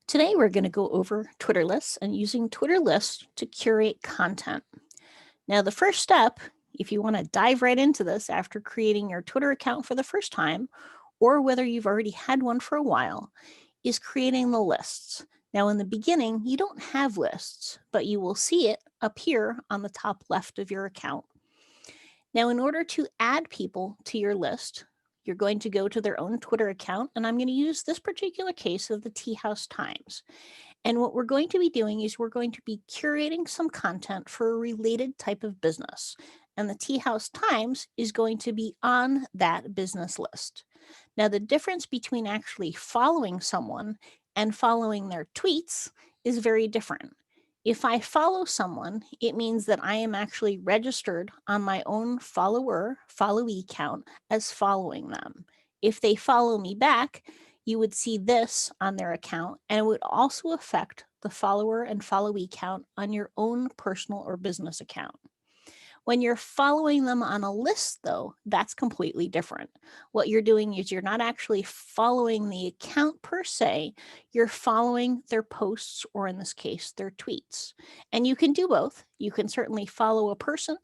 Today, we're going to go over Twitter lists and using Twitter lists to curate content. Now, the first step, if you want to dive right into this after creating your Twitter account for the first time, or whether you've already had one for a while, is creating the lists. Now, in the beginning, you don't have lists, but you will see it appear on the top left of your account. Now, in order to add people to your list, you're going to go to their own Twitter account, and I'm going to use this particular case of the Tea House Times. And what we're going to be doing is we're going to be curating some content for a related type of business. And the Tea House Times is going to be on that business list. Now, the difference between actually following someone and following their tweets is very different. If I follow someone, it means that I am actually registered on my own followee count as following them. If they follow me back, you would see this on their account, and it would also affect the follower and followee count on your own personal or business account. When you're following them on a list, though, that's completely different. What you're doing is you're not actually following the account per se, you're following their posts, or in this case, their tweets. And you can do both. You can certainly follow a person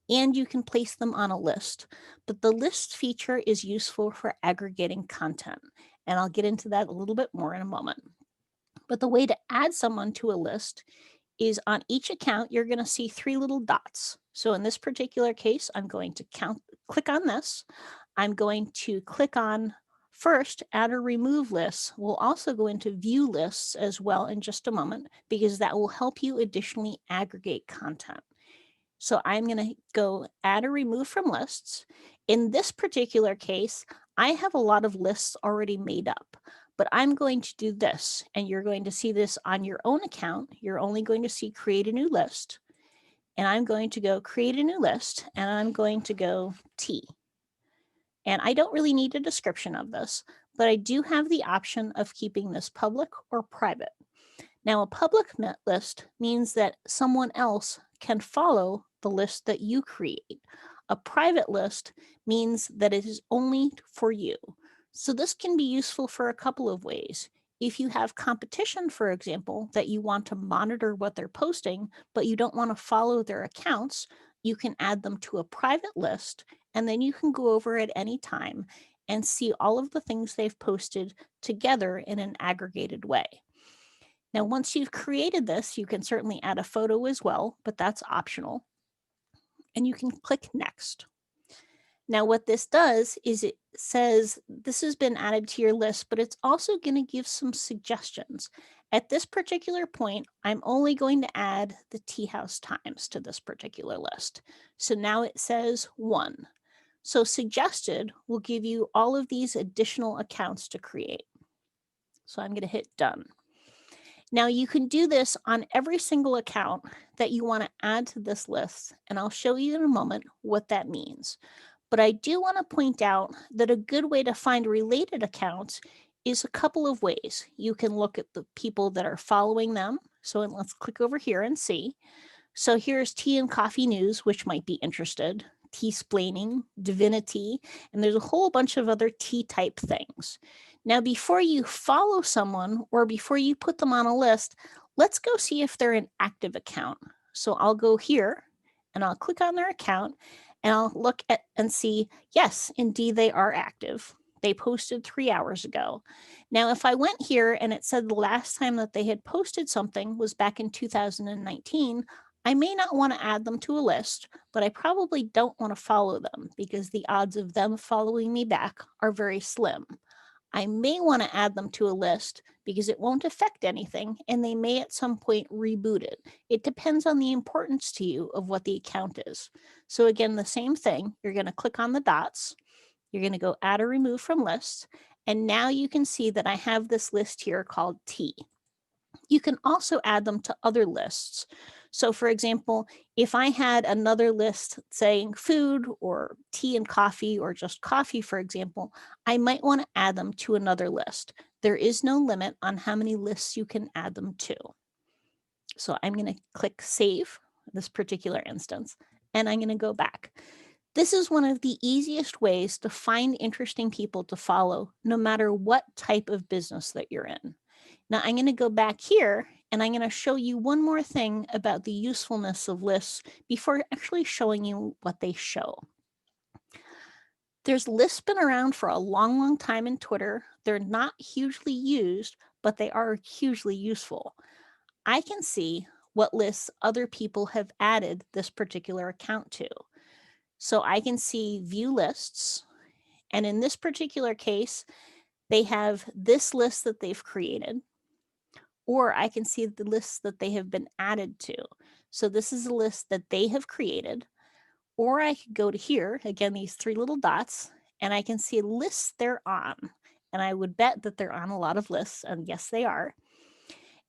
and you can place them on a list. But the list feature is useful for aggregating content. And I'll get into that a little bit more in a moment. But the way to add someone to a list is on each account, you're going to see three little dots. So in this particular case, I'm going to click on this. I'm going to click on first add or remove lists. We'll also go into view lists as well in just a moment because that will help you additionally aggregate content. So I'm going to go add or remove from lists. In this particular case, I have a lot of lists already made up, but I'm going to do this, and you're going to see this on your own account. You're only going to see create a new list, and I'm going to go create a new list, and I'm going to go T. And I don't really need a description of this, but I do have the option of keeping this public or private. Now, a public list means that someone else can follow the list that you create. A private list means that it is only for you. So this can be useful for a couple of ways. If you have competition, for example, that you want to monitor what they're posting, but you don't want to follow their accounts, you can add them to a private list, and then you can go over at any time and see all of the things they've posted together in an aggregated way. Now, once you've created this, you can certainly add a photo as well, but that's optional. And you can click next. Now, what this does is it says this has been added to your list, but it's also going to give some suggestions. At this particular point, I'm only going to add the Tea House Times to this particular list. So now it says 1. So suggested will give you all of these additional accounts to create. So I'm going to hit done. Now you can do this on every single account that you want to add to this list, and I'll show you in a moment what that means. But I do want to point out that a good way to find related accounts is a couple of ways. You can look at the people that are following them. So let's click over here and see. So here's Tea and Coffee News, which might be interested, Tea-splaining, Divinity, and there's a whole bunch of other tea type things. Now, before you follow someone or before you put them on a list, let's go see if they're an active account. So I'll go here and I'll click on their account and I'll look at and see, yes, indeed they are active. They posted 3 hours ago. Now, if I went here and it said the last time that they had posted something was back in 2019, I may not want to add them to a list, but I probably don't want to follow them because the odds of them following me back are very slim. I may want to add them to a list because it won't affect anything and they may at some point reboot it. It depends on the importance to you of what the account is. So again, the same thing, you're going to click on the dots, you're going to go add or remove from lists, and now you can see that I have this list here called T. You can also add them to other lists. So for example, if I had another list saying food or tea and coffee or just coffee, for example, I might want to add them to another list. There is no limit on how many lists you can add them to. So I'm going to click save this particular instance, and I'm going to go back. This is one of the easiest ways to find interesting people to follow, no matter what type of business that you're in. Now I'm going to go back here and I'm going to show you one more thing about the usefulness of lists before actually showing you what they show. There's lists been around for a long time in Twitter. They're not hugely used, but they are hugely useful. I can see what lists other people have added this particular account to. So I can see view lists. And in this particular case, they have this list that they've created, or I can see the lists that they have been added to. So this is a list that they have created, or I could go to here, again, these three little dots, and I can see lists they're on. And I would bet that they're on a lot of lists, and yes, they are.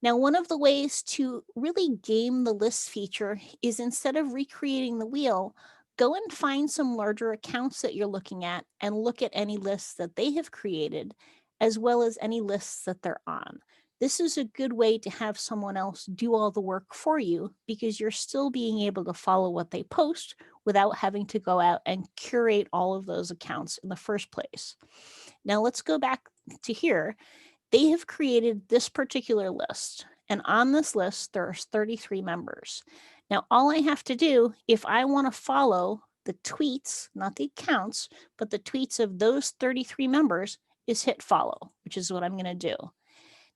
Now, one of the ways to really game the lists feature is instead of recreating the wheel, go and find some larger accounts that you're looking at and look at any lists that they have created, as well as any lists that they're on. This is a good way to have someone else do all the work for you because you're still being able to follow what they post without having to go out and curate all of those accounts in the first place. Now let's go back to here. They have created this particular list, and on this list, there's 33 members. Now, all I have to do, if I want to follow the tweets, not the accounts, but the tweets of those 33 members, is hit follow, which is what I'm going to do.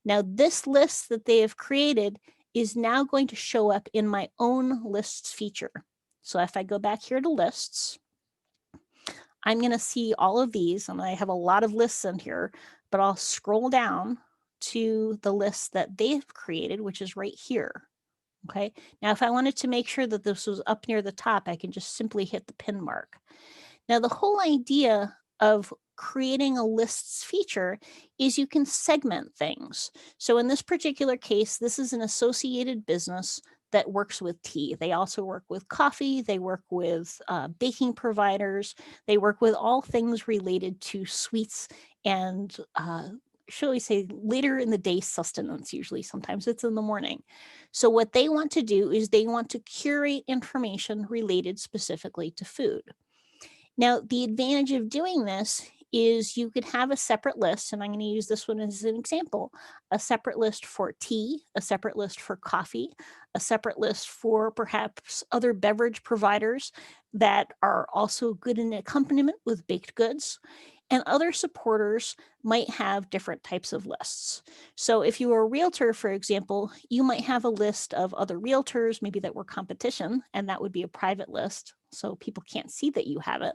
Now, this list that they have created is now going to show up in my own lists feature. So if I go back here to lists, I'm going to see all of these, and I have a lot of lists in here, but I'll scroll down to the list that they've created, which is right here. Okay. Now, if I wanted to make sure that this was up near the top, I can just simply hit the pin mark. Now, the whole idea of creating a lists feature is you can segment things. So in this particular case, this is an associated business that works with tea. They also work with coffee. They work with baking providers. They work with all things related to sweets and shall we say, later in the day sustenance, usually. Sometimes it's in the morning. So what they want to do is they want to curate information related specifically to food. Now, the advantage of doing this is you could have a separate list, and I'm going to use this one as an example, a separate list for tea, a separate list for coffee, a separate list for perhaps other beverage providers that are also good in accompaniment with baked goods. And other supporters might have different types of lists. So if you were a realtor, for example, you might have a list of other realtors, maybe that were competition, and that would be a private list, so people can't see that you have it.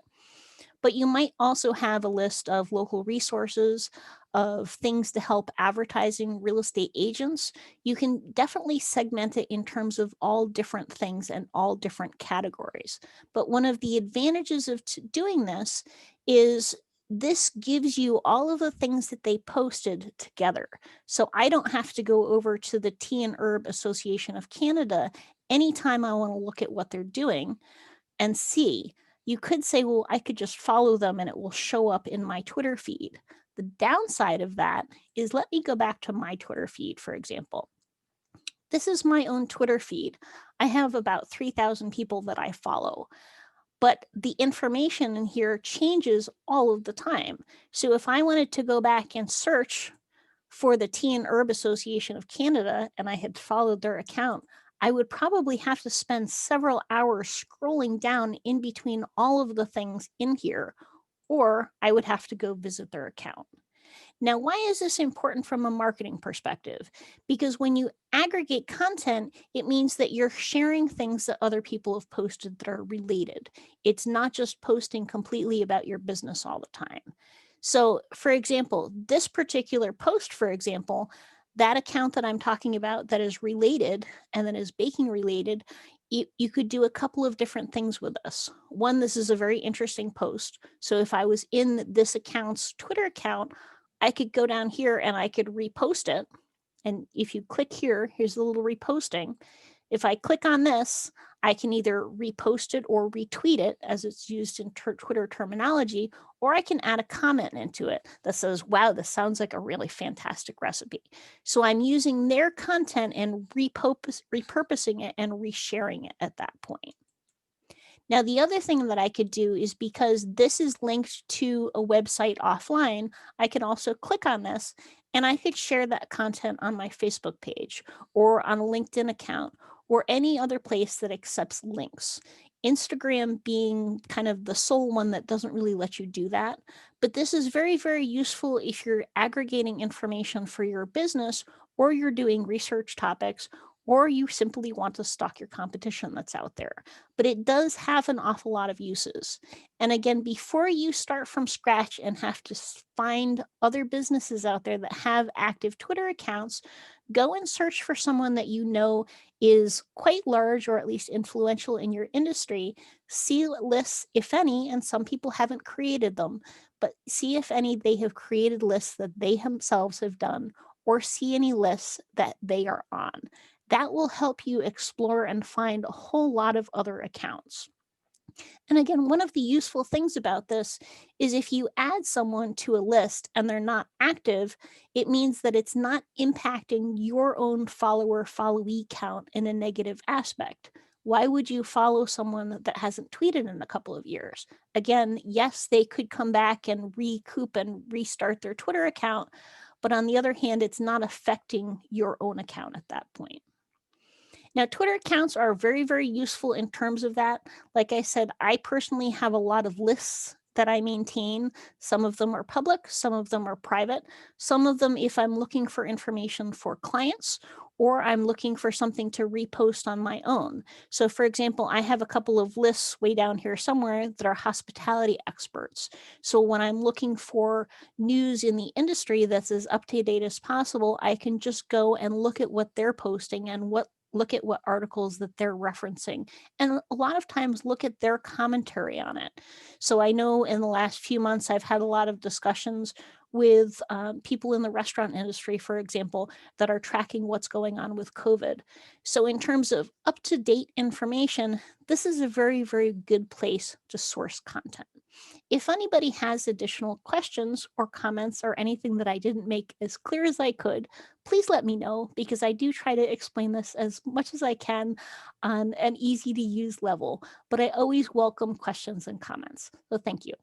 But you might also have a list of local resources, of things to help advertising real estate agents. You can definitely segment it in terms of all different things and all different categories. But one of the advantages of doing this is this gives you all of the things that they posted together. So I don't have to go over to the Tea and Herb Association of Canada anytime I want to look at what they're doing and see. You could say, well, I could just follow them and it will show up in my Twitter feed. The downside of that is, let me go back to my Twitter feed, for example. This is my own Twitter feed. I have about 3,000 people that I follow. But the information in here changes all of the time. So if I wanted to go back and search for the Tea and Herb Association of Canada and I had followed their account, I would probably have to spend several hours scrolling down in between all of the things in here, or I would have to go visit their account. Now, why is this important from a marketing perspective? Because when you aggregate content, it means that you're sharing things that other people have posted that are related. It's not just posting completely about your business all the time. So, for example, this particular post, for example, that account that I'm talking about that is related and that is baking related, you could do a couple of different things with this. One, this is a very interesting post. So if I was in this account's Twitter account, I could go down here and I could repost it. And if you click here, here's the little reposting. If I click on this, I can either repost it or retweet it as it's used in Twitter terminology, or I can add a comment into it that says, wow, this sounds like a really fantastic recipe. So I'm using their content and repurposing it and resharing it at that point. Now, the other thing that I could do is, because this is linked to a website offline, I can also click on this And I could share that content on my Facebook page or on a LinkedIn account or any other place that accepts links. Instagram being kind of the sole one that doesn't really let you do that. But this is very, very useful if you're aggregating information for your business or you're doing research topics or you simply want to stalk your competition that's out there. But it does have an awful lot of uses. And again, before you start from scratch and have to find other businesses out there that have active Twitter accounts, go and search for someone that you know is quite large or at least influential in your industry. See lists, if any, and some people haven't created them, but see if any they have created lists that they themselves have done, or see any lists that they are on. That will help you explore and find a whole lot of other accounts. And again, one of the useful things about this is if you add someone to a list and they're not active, it means that it's not impacting your own follower followee count in a negative aspect. Why would you follow someone that hasn't tweeted in a couple of years? Again, yes, they could come back and recoup and restart their Twitter account, but on the other hand, it's not affecting your own account at that point. Now, Twitter accounts are very, very useful in terms of that. Like I said, I personally have a lot of lists that I maintain. Some of them are public, some of them are private. Some of them, if I'm looking for information for clients or I'm looking for something to repost on my own. So, for example, I have a couple of lists way down here somewhere that are hospitality experts. So, when I'm looking for news in the industry that's as up to date as possible, I can just go and look at what they're posting and look at what articles that they're referencing, and a lot of times look at their commentary on it. So I know in the last few months I've had a lot of discussions with people in the restaurant industry, for example, that are tracking what's going on with COVID. So in terms of up to date information, this is a very, very good place to source content. If anybody has additional questions or comments or anything that I didn't make as clear as I could, please let me know, because I do try to explain this as much as I can on an easy to use level, but I always welcome questions and comments. So thank you.